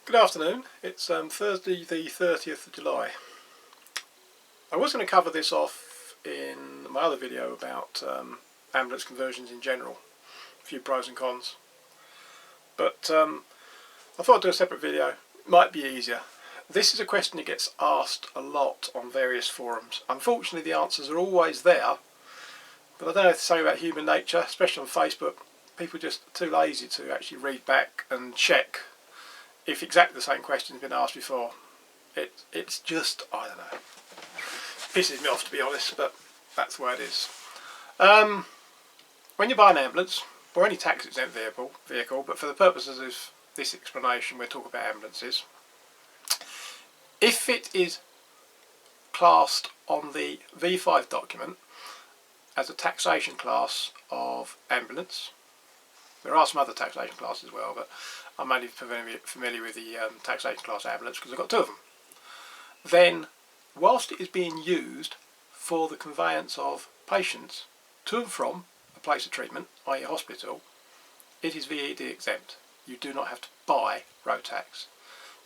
Good afternoon, it's Thursday the 30th of July. I was going to cover this off in my other video about ambulance conversions in general, a few pros and cons, but I thought I'd do a separate video, it might be easier. This is a question that gets asked a lot on various forums. Unfortunately the answers are always there, but I don't know if it's something about human nature, especially on Facebook. People are just too lazy to actually read back and check if exactly the same question has been asked before. It's just, I don't know, pisses me off to be honest, but that's the way it is. When you buy an ambulance, or any tax exempt vehicle, but for the purposes of this explanation we're talking about ambulances, if it is classed on the V5 document as a taxation class of ambulance, there are some other taxation classes as well, but I'm only familiar with the taxation class ambulance because I've got two of them. Then, whilst it is being used for the conveyance of patients to and from a place of treatment, i.e. a hospital, it is VED exempt. You do not have to buy road tax.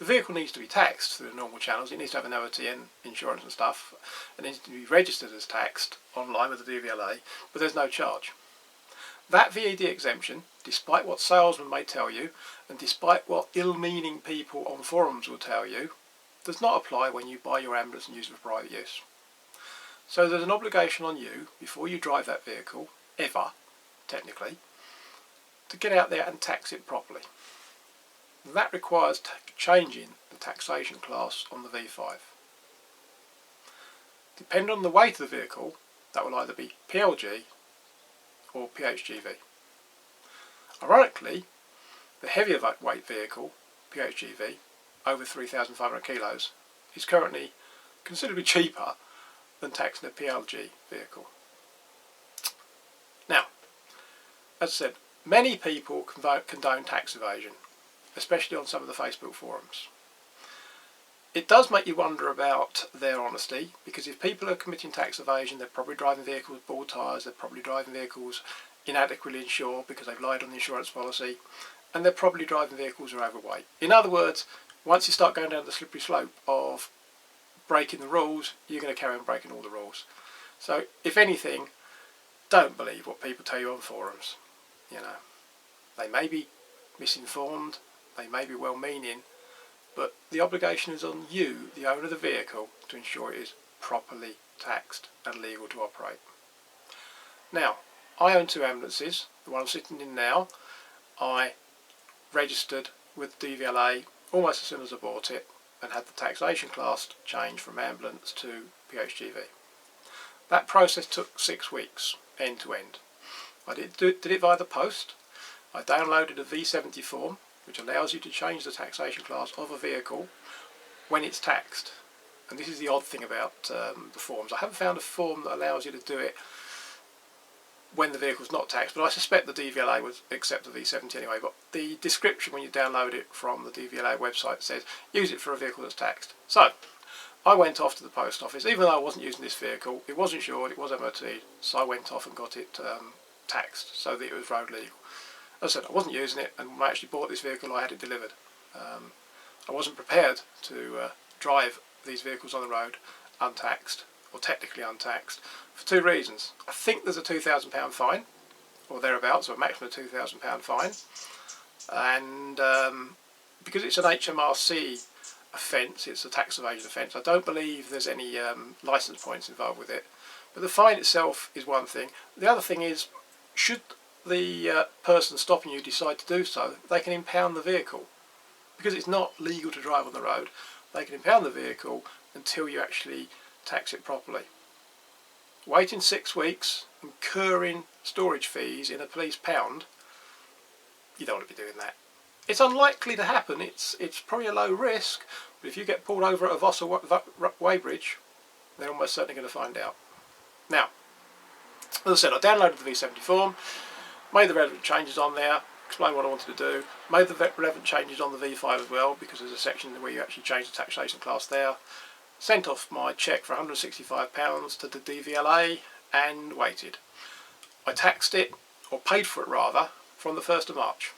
The vehicle needs to be taxed through the normal channels. It needs to have an OTN insurance and stuff, and it needs to be registered as taxed online with the DVLA, but there's no charge. That VED exemption, despite what salesmen may tell you, and despite what ill-meaning people on forums will tell you, does not apply when you buy your ambulance and use it for private use. So there's an obligation on you, before you drive that vehicle, ever, technically, to get out there and tax it properly. That requires changing the taxation class on the V5. Depending on the weight of the vehicle, that will either be PLG or PHGV. Ironically, the heavier weight vehicle, PHGV, over 3,500 kilos, is currently considerably cheaper than taxing a PLG vehicle. Now, as I said, many people condone tax evasion, especially on some of the Facebook forums. It does make you wonder about their honesty, because if people are committing tax evasion, they're probably driving vehicles with bald tyres, they're probably driving vehicles inadequately insured because they've lied on the insurance policy, and they're probably driving vehicles that are overweight. In other words, once you start going down the slippery slope of breaking the rules, you're going to carry on breaking all the rules. So, if anything, don't believe what people tell you on forums. You know, they may be misinformed, they may be well-meaning, but the obligation is on you, the owner of the vehicle, to ensure it is properly taxed and legal to operate. Now, I own two ambulances. The one I'm sitting in now, I registered with DVLA almost as soon as I bought it and had the taxation class changed from ambulance to PHGV. That process took 6 weeks, end to end. I did it via the post. I downloaded a V70 form, which allows you to change the taxation class of a vehicle when it's taxed. And this is the odd thing about the forms. I haven't found a form that allows you to do it when the vehicle's not taxed, but I suspect the DVLA would accept the V70 anyway. But the description when you download it from the DVLA website says use it for a vehicle that's taxed. So I went off to the post office, even though I wasn't using this vehicle. It was insured, it was MOT, so I went off and got it taxed so that it was road legal. As I said, I wasn't using it, and when I actually bought this vehicle I had it delivered. I wasn't prepared to drive these vehicles on the road untaxed, or technically untaxed, for two reasons. I think there's a £2,000 fine, or thereabouts, or a maximum of £2,000 fine, and because it's an HMRC offence, it's a tax evasion offence, I don't believe there's any licence points involved with it. But the fine itself is one thing. The other thing is, should the person stopping you decide to do so, they can impound the vehicle. Because it's not legal to drive on the road, they can impound the vehicle until you actually tax it properly. Waiting 6 weeks, incurring storage fees in a police pound, you don't want to be doing that. It's unlikely to happen, it's probably a low risk, but if you get pulled over at a Voss or Weybridge, they're almost certainly going to find out. Now, as I said, I downloaded the V70 form, made the relevant changes on there, explained what I wanted to do, made the relevant changes on the V5 as well, because there's a section where you actually change the taxation class there, sent off my cheque for £165 to the DVLA and waited. I taxed it, or paid for it rather, from the 1st of March.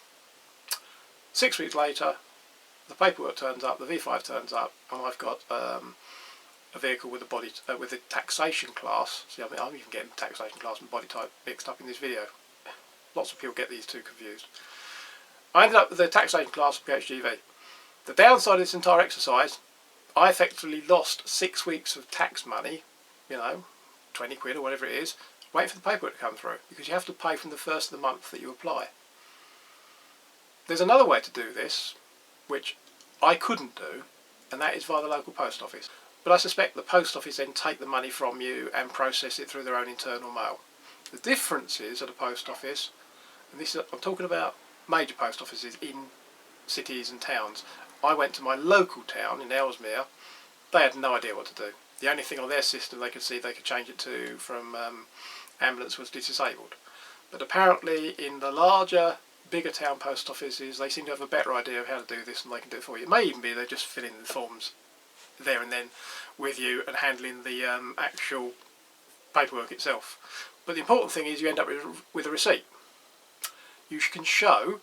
6 weeks later, the paperwork turns up, the V5 turns up, and I've got a vehicle with a body with a taxation class. See, I'm even getting taxation class and body type mixed up in this video. Lots of people get these two confused. I ended up with the taxation class of PHGV. The downside of this entire exercise, I effectively lost 6 weeks of tax money, 20 quid or whatever it is, waiting for the paperwork to come through, because you have to pay from the first of the month that you apply. There's another way to do this, which I couldn't do, and that is via the local post office. But I suspect the post office then take the money from you and process it through their own internal mail. The difference is at a post office, and this is, I'm talking about major post offices in cities and towns. I went to my local town in Ellesmere. They had no idea what to do. The only thing on their system they could see they could change it to from ambulance was disabled. But apparently in the larger, bigger town post offices, they seem to have a better idea of how to do this and they can do it for you. It may even be they're just filling the forms there and then with you and handling the actual paperwork itself. But the important thing is you end up with a receipt. You can show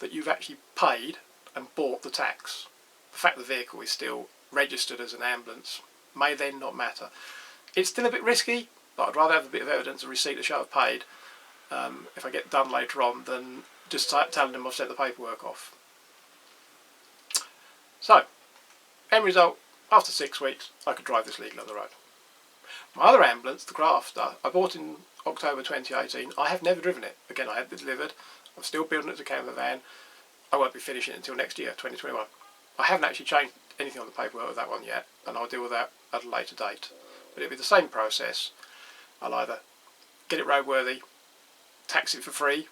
that you've actually paid and bought the tax. The fact the vehicle is still registered as an ambulance may then not matter. It's still a bit risky, but I'd rather have a bit of evidence, a receipt to show I've paid, if I get done later on, than just telling them I've sent the paperwork off. So, end result, after 6 weeks I could drive this legally on the road. My other ambulance, the Crafter, I bought in October 2018. I have never driven it. Again, I had it delivered. I'm still building it as a camper van. I won't be finishing it until next year, 2021. I haven't actually changed anything on the paperwork with that one yet, and I'll deal with that at a later date. But it'll be the same process. I'll either get it roadworthy, tax it for free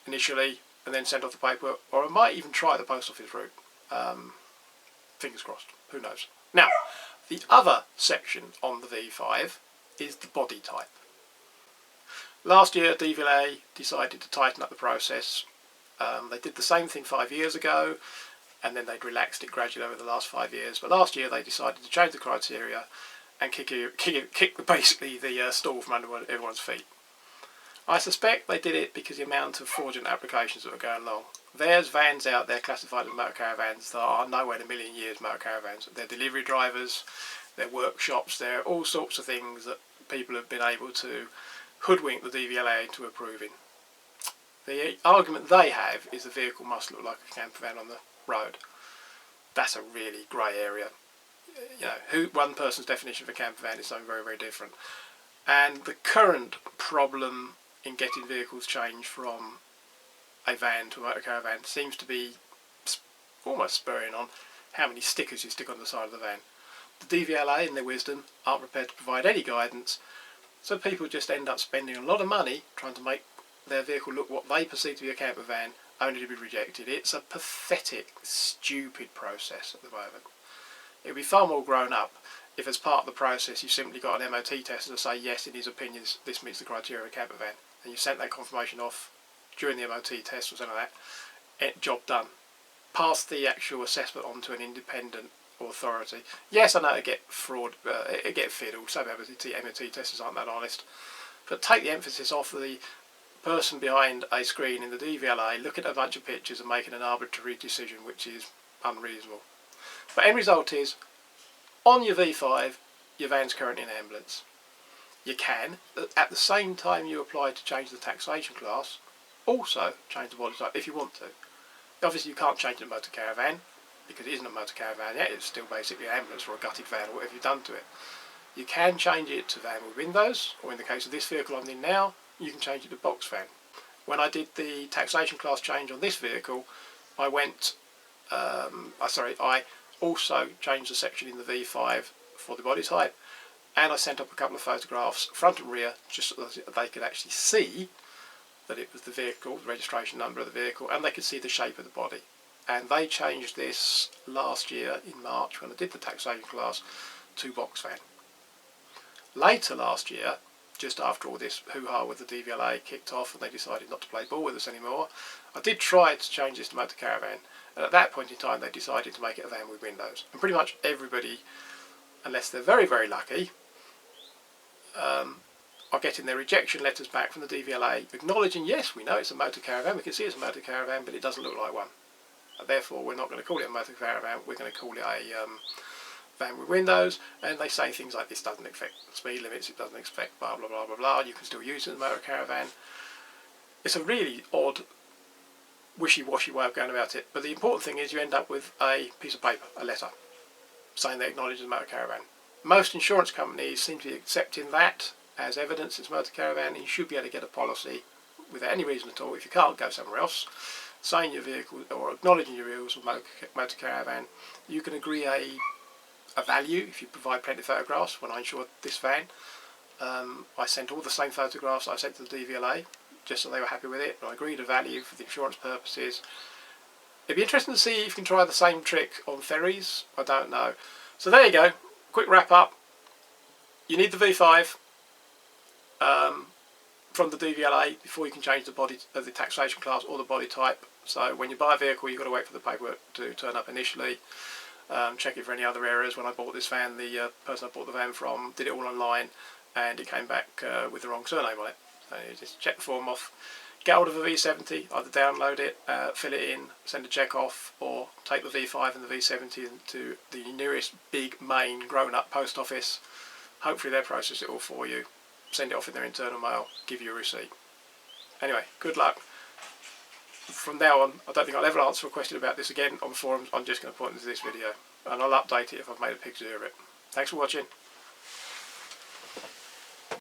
initially, and then send off the paperwork, or I might even try the post office route. Fingers crossed, who knows. Now, the other section on the V5 is the body type. Last year DVLA decided to tighten up the process. They did the same thing 5 years ago, and then they'd relaxed it gradually over the last 5 years. But last year they decided to change the criteria and kick basically the stool from under everyone's feet. I suspect they did it because the amount of fraudulent applications that were going along. There's vans out there classified as motor caravans that are nowhere in a million years motor caravans. They're delivery drivers, they're workshops, they're all sorts of things that people have been able to hoodwink the DVLA into approving. The argument they have is the vehicle must look like a camper van on the road. That's a really grey area. One person's definition of a camper van is something very, very different. And the current problem in getting vehicles changed from a van to a motor caravan seems to be almost spurring on how many stickers you stick on the side of the van. The DVLA, in their wisdom, aren't prepared to provide any guidance, so people just end up spending a lot of money trying to make their vehicle look what they perceive to be a camper van, only to be rejected. It's a pathetic, stupid process at the moment. It would be far more grown up if as part of the process you simply got an MOT tester to say yes, in his opinion this meets the criteria of a camper van, and you sent that confirmation off during the MOT test or something like that. Job done. Pass the actual assessment on to an independent authority. Yes, I know it get fiddled. Some MOT testers aren't that honest, but take the emphasis off the person behind a screen in the DVLA looking at a bunch of pictures and making an arbitrary decision which is unreasonable. But end result is, on your V5, your van's currently an ambulance. You can, at the same time you apply to change the taxation class, also change the body type if you want to. Obviously you can't change it to a motor caravan, because it isn't a motor caravan yet, it's still basically an ambulance or a gutted van or whatever you've done to it. You can change it to van with windows, or in the case of this vehicle I'm in now, you can change it to box van. When I did the taxation class change on this vehicle, I also changed the section in the V5 for the body type, and I sent up a couple of photographs, front and rear, just so that they could actually see that it was the vehicle, the registration number of the vehicle, and they could see the shape of the body. And they changed this last year in March when I did the taxation class to box van. Later last year, just after all this hoo-ha with the DVLA kicked off and they decided not to play ball with us anymore, I did try to change this to motor caravan, and at that point in time they decided to make it a van with windows. And pretty much everybody, unless they're very, very lucky, are getting their rejection letters back from the DVLA acknowledging, yes, we know it's a motor caravan, we can see it's a motor caravan, but it doesn't look like one. therefore we're not going to call it a motor caravan, we're going to call it a van with windows. And they say things like, this doesn't affect speed limits, it doesn't affect blah blah blah blah blah, you can still use it as a motor caravan. It's a really odd, wishy-washy way of going about it, but the important thing is you end up with a piece of paper, a letter, saying they acknowledge it's a motor caravan. Most insurance companies seem to be accepting that as evidence it's a motor caravan, and you should be able to get a policy without any reason at all. If you can't, go somewhere else, saying your vehicle or acknowledging your vehicle is a motor caravan. You can agree a value if you provide plenty of photographs. When I insured this van, I sent all the same photographs I sent to the DVLA, just so they were happy with it, and I agreed a value for the insurance purposes. It'd be interesting to see if you can try the same trick on ferries. I don't know. So there you go. Quick wrap up. You need the V5 from the DVLA before you can change the body of the taxation class or the body type. So when you buy a vehicle, you've got to wait for the paperwork to turn up initially. Check it for any other errors. When I bought this van, the person I bought the van from did it all online, and it came back with the wrong surname on it. So you just check the form off, get hold of a V70, either download it, fill it in, send a check off, or take the V5 and the V70 to the nearest big main grown-up post office. Hopefully they'll process it all for you, send it off in their internal mail, give you a receipt. Anyway, good luck. From now on, I don't think I'll ever answer a question about this again on the forums. I'm just going to point into this video, and I'll update it if I've made a picture of it. Thanks for watching.